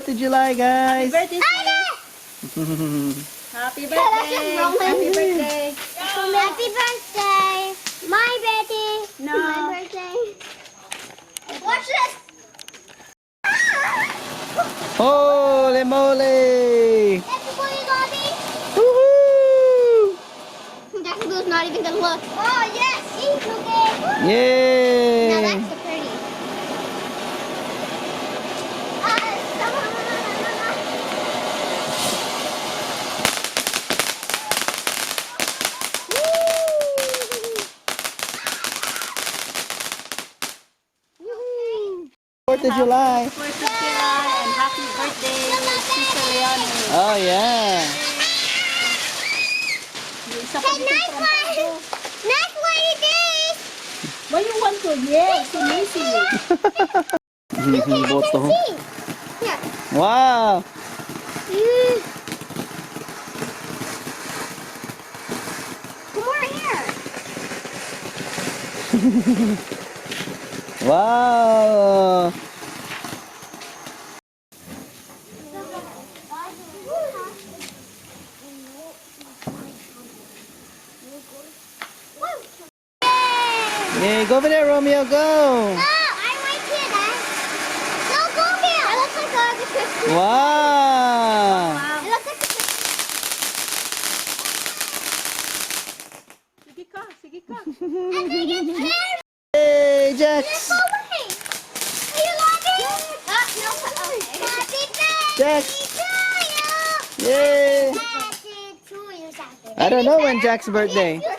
4th of July, guys. Happy birthday, Happy birthday. Happy birthday. Happy birthday. My birthday. No. My birthday. Watch this. Holy moly! That's the boy, Bobby. Woohoo! Jackson Blue's not even gonna look. Oh, yes. He's looking. Now Yay! that's the pretty. Woohoo! 4th of July. 4th of July and happy birthday, Sister Leonie. Oh, yeah. Yung isa pa Hey, dito nice from one. Paco. Nice one it is. What you want to? Yes, si Macy. You can Boto. see. Here. Wow! Come over here. Wow! Yay, go over there, Romeo, go! Oh, I'm right here, Dad. No, go here. It looks like a Christmas. Wow! It looks like a Christmas. Sige ka, sige ka. And they get there. Hey, Let's Jax! go away. Are you laughing? No. Okay. Happy birthday Jax! to you. Yay! Happy birthday to you, Saturday. I don't know when Jack's birthday. You